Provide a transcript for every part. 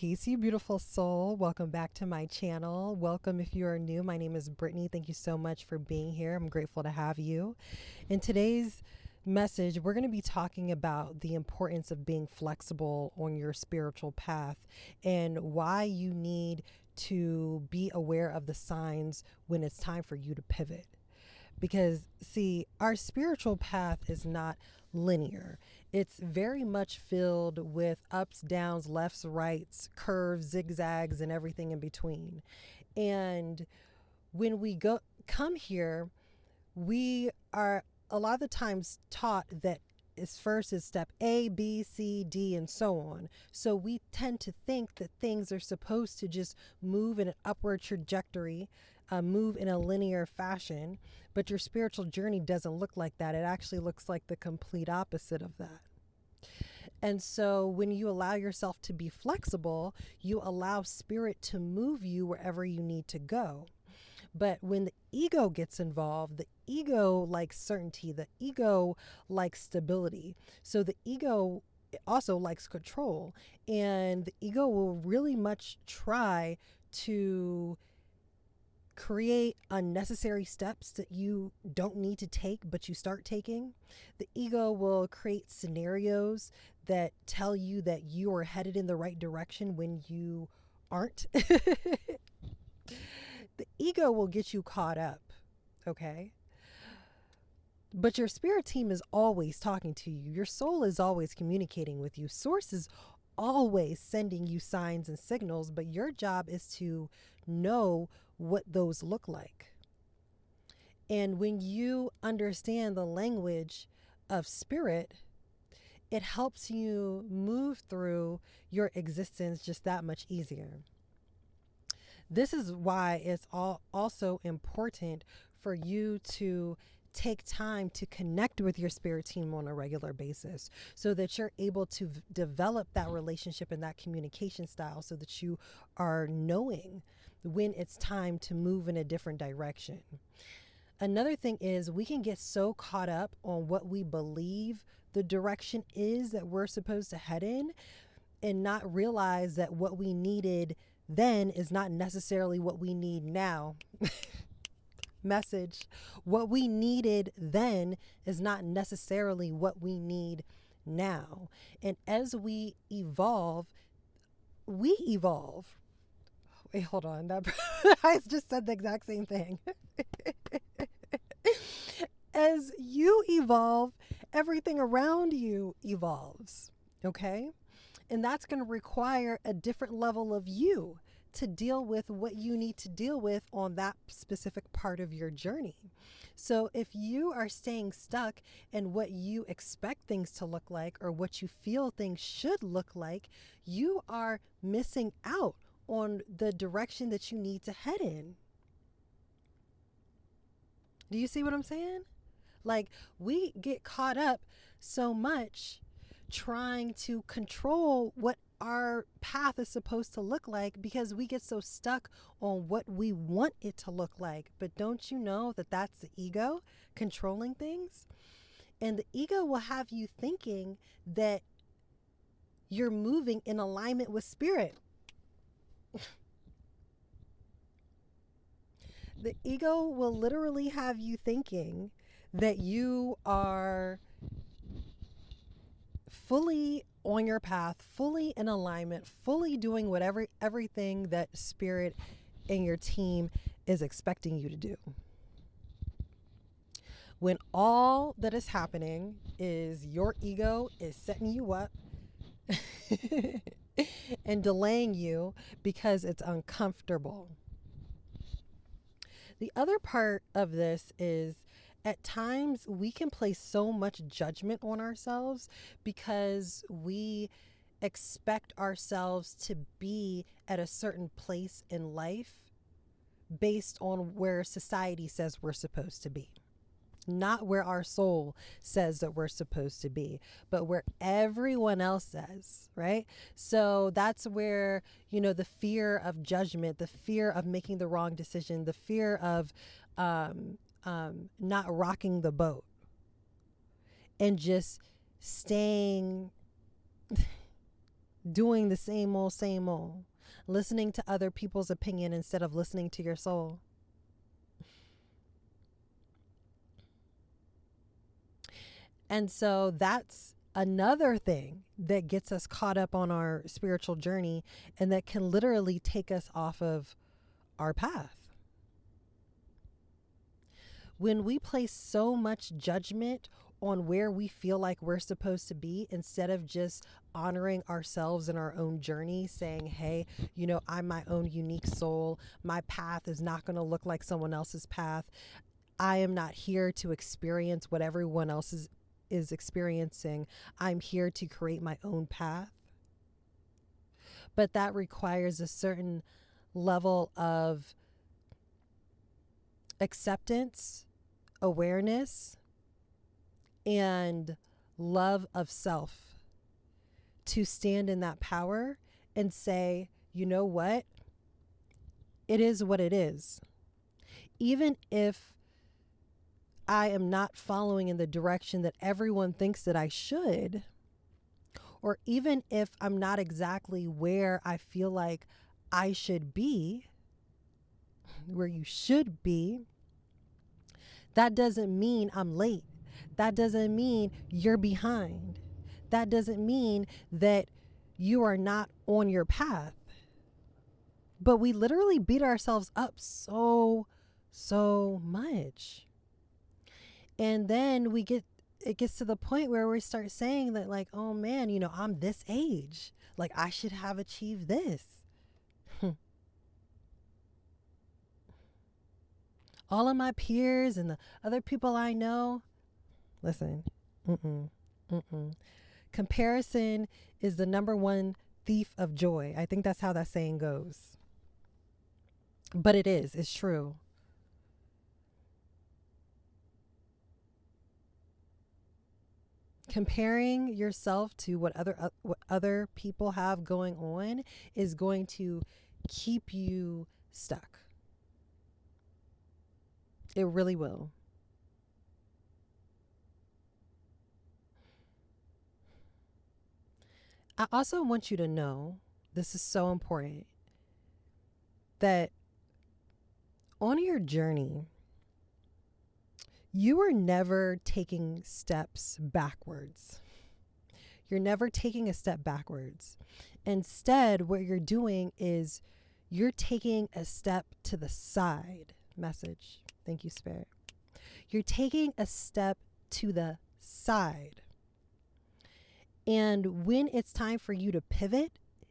Peace, you beautiful soul. Welcome back to my channel. Welcome if you are new. My name is Brittany. Thank you so much for being here. I'm grateful to have you. In today's message, we're going to be talking about the importance of being flexible on your spiritual path and why you need to be aware of the signs when it's time for you to pivot. Because, see, our spiritual path is not linear. It's very much filled with ups, downs, lefts, rights, curves, zigzags, and everything in between. And when we come here, we are a lot of the times taught that first is step A, B, C, D, and so on. So we tend to think that things are supposed to just move in an upward trajectory, move in a linear fashion, but your spiritual journey doesn't look like that. It actually looks like the complete opposite of that. And so when you allow yourself to be flexible, you allow spirit to move you wherever you need to go. But when the ego gets involved, the ego likes certainty, the ego likes stability. So the ego also likes control, and the ego will really much try to create unnecessary steps that you don't need to take, but you start taking. The ego will create scenarios that tell you that you are headed in the right direction when you aren't. The ego will get you caught up, okay? But your spirit team is always talking to you. Your soul is always communicating with you. Source is always sending you signs and signals, but your job is to know what those look like. And when you understand the language of spirit, it helps you move through your existence just that much easier. This is why it's also important for you to take time to connect with your spirit team on a regular basis so that you're able to develop that relationship and that communication style so that you are knowing when it's time to move in a different direction. Another thing is we can get so caught up on what we believe the direction is that we're supposed to head in and not realize that what we needed then is not necessarily what we need now. Message. What we needed then is not necessarily what we need now. And as we evolve, we evolve. Wait, hold on. I just said the exact same thing. As you evolve, everything around you evolves. Okay? And that's going to require a different level of you to deal with what you need to deal with on that specific part of your journey. So if you are staying stuck in what you expect things to look like or what you feel things should look like, you are missing out on the direction that you need to head in. Do you see what I'm saying? Like, we get caught up so much trying to control what our path is supposed to look like because we get so stuck on what we want it to look like. But don't you know that that's the ego controlling things? And the ego will have you thinking that you're moving in alignment with spirit. The ego will literally have you thinking that you are fully on your path, fully in alignment, fully doing everything that spirit and your team is expecting you to do. When all that is happening is your ego is setting you up and delaying you because it's uncomfortable. The other part of this is at times we can place so much judgment on ourselves because we expect ourselves to be at a certain place in life based on where society says we're supposed to be. Not where our soul says that we're supposed to be, but where everyone else says, right? So that's where, the fear of judgment, the fear of making the wrong decision, the fear of not rocking the boat and just staying doing the same old, listening to other people's opinion instead of listening to your soul. And so that's another thing that gets us caught up on our spiritual journey and that can literally take us off of our path. When we place so much judgment on where we feel like we're supposed to be, instead of just honoring ourselves in our own journey, saying, hey, I'm my own unique soul. My path is not going to look like someone else's path. I am not here to experience what everyone else is experiencing. I'm here to create my own path. But that requires a certain level of acceptance, awareness, and love of self to stand in that power and say, you know what? It is what it is. Even if I am not following in the direction that everyone thinks that I should, or even if I'm not exactly where I feel like I should be, where you should be, that doesn't mean I'm late. That doesn't mean you're behind. That doesn't mean that you are not on your path. But we literally beat ourselves up so much. And then it gets to the point where we start saying that, like, oh man, I'm this age. Like, I should have achieved this. All of my peers and the other people I know, listen, comparison is the number one thief of joy. I think that's how that saying goes. But it's true. Comparing yourself to what other people have going on is going to keep you stuck. It really will. I also want you to know, this is so important, that on your journey, you are never taking steps backwards. You're never taking a step backwards. Instead, what you're doing is you're taking a step to the side. Message. Thank you, Spirit. You're taking a step to the side. And when it's time for you to pivot,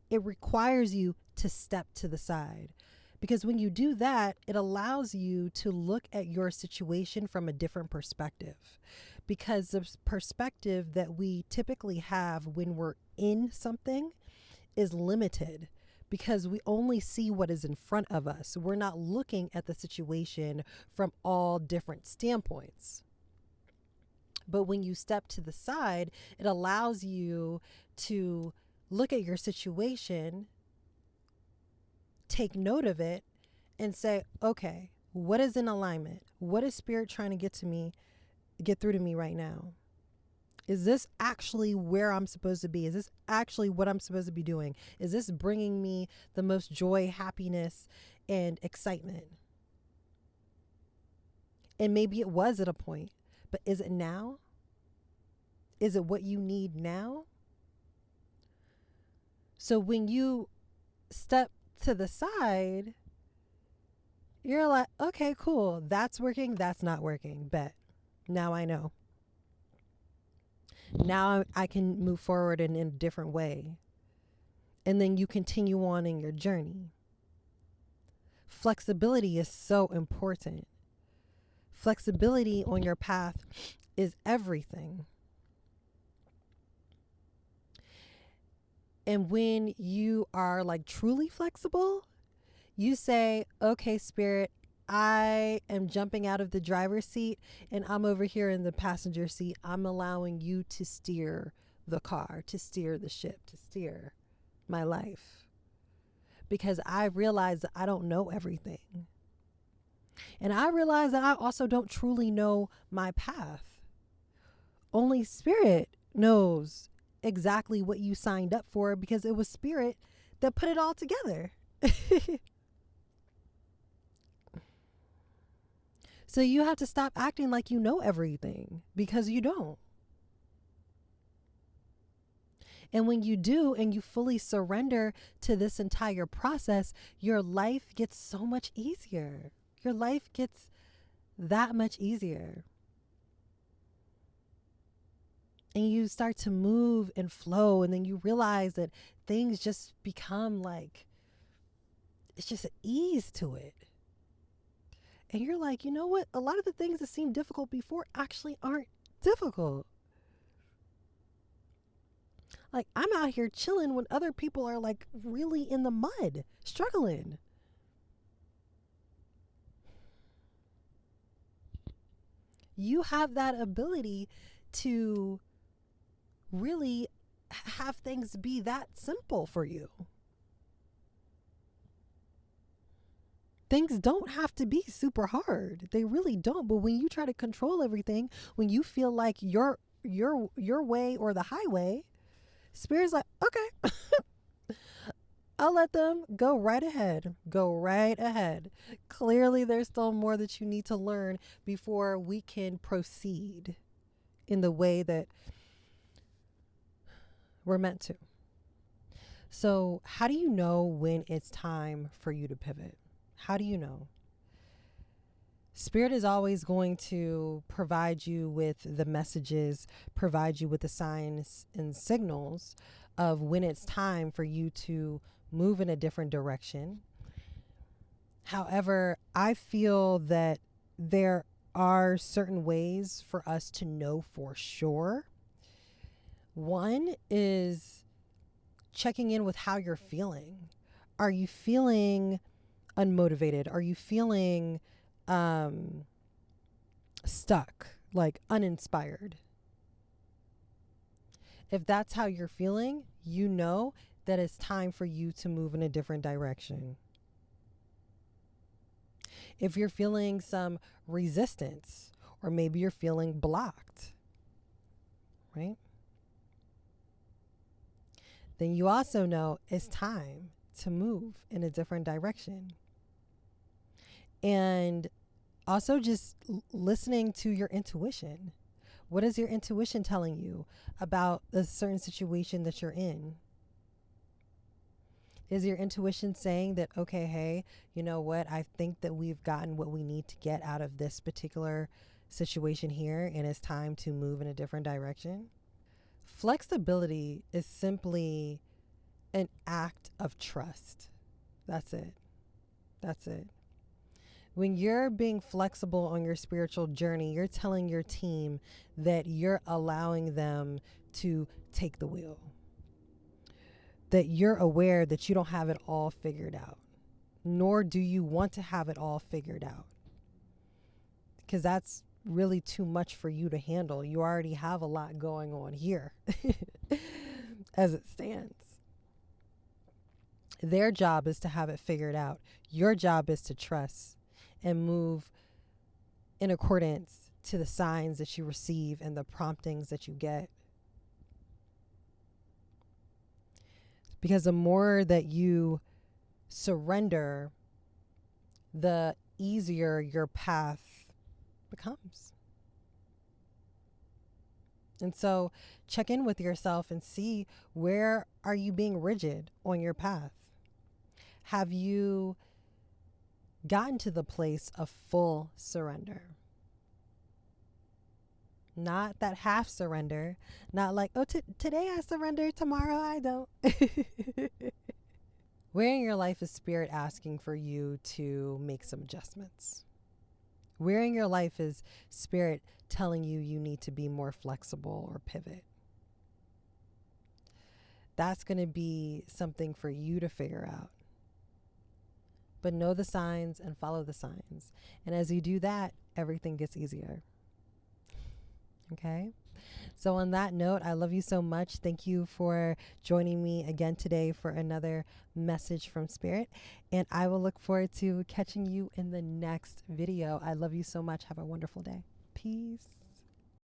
it requires you to step to the side. Because when you do that, it allows you to look at your situation from a different perspective. Because the perspective that we typically have when we're in something is limited, because we only see what is in front of us. We're not looking at the situation from all different standpoints. But when you step to the side, it allows you to look at your situation, take note of it, and say, okay, what is in alignment? What is Spirit trying to get through to me right now? Is this actually where I'm supposed to be? Is this actually what I'm supposed to be doing? Is this bringing me the most joy, happiness, and excitement? And maybe it was at a point, but is it now? Is it what you need now? So when you step to the side, you're like, okay, cool. That's working. That's not working. Bet. Now I know. Now I can move forward in a different way. And then you continue on in your journey. Flexibility is so important. Flexibility on your path is everything. And when you are like truly flexible, you say, okay, Spirit, I am jumping out of the driver's seat and I'm over here in the passenger seat. I'm allowing you to steer the car, to steer the ship, to steer my life. Because I realize that I don't know everything. And I realize that I also don't truly know my path. Only Spirit knows exactly what you signed up for because it was Spirit that put it all together. So you have to stop acting like you know everything because you don't. And when you do and you fully surrender to this entire process, your life gets so much easier. Your life gets that much easier. And you start to move and flow, and then you realize that things just become like, it's just an ease to it. And you're like, you know what? A lot of the things that seemed difficult before actually aren't difficult. Like, I'm out here chilling when other people are like really in the mud, struggling. You have that ability to really have things be that simple for you. Things don't have to be super hard. They really don't. But when you try to control everything, when you feel like your way or the highway, Spirit's like, okay, I'll let them go right ahead. Go right ahead. Clearly, there's still more that you need to learn before we can proceed in the way that we're meant to. So, how do you know when it's time for you to pivot? How do you know? Spirit is always going to provide you with the messages, provide you with the signs and signals of when it's time for you to move in a different direction. However, I feel that there are certain ways for us to know for sure. One is checking in with how you're feeling. Are you feeling unmotivated? Are you feeling stuck, like uninspired? If that's how you're feeling, you know that it's time for you to move in a different direction. If you're feeling some resistance, or maybe you're feeling blocked, right? Then you also know it's time to move in a different direction. And also just listening to your intuition. What is your intuition telling you about a certain situation that you're in? Is your intuition saying that, okay, hey, you know what? I think that we've gotten what we need to get out of this particular situation here, and it's time to move in a different direction? Flexibility is simply an act of trust. That's it. That's it. When you're being flexible on your spiritual journey, you're telling your team that you're allowing them to take the wheel, that you're aware that you don't have it all figured out, nor do you want to have it all figured out, because that's really too much for you to handle. You already have a lot going on here as it stands. Their job is to have it figured out. Your job is to trust and move in accordance to the signs that you receive and the promptings that you get. Because the more that you surrender, the easier your path becomes. And so check in with yourself and see, where are you being rigid on your path? Have you gotten to the place of full surrender? Not that half surrender, not like, oh, today I surrender, tomorrow I don't. Where in your life is Spirit asking for you to make some adjustments? Where in your life is Spirit telling you you need to be more flexible or pivot? That's going to be something for you to figure out. But know the signs and follow the signs. And as you do that, everything gets easier. Okay? So on that note, I love you so much. Thank you for joining me again today for another message from Spirit. And I will look forward to catching you in the next video. I love you so much. Have a wonderful day. Peace.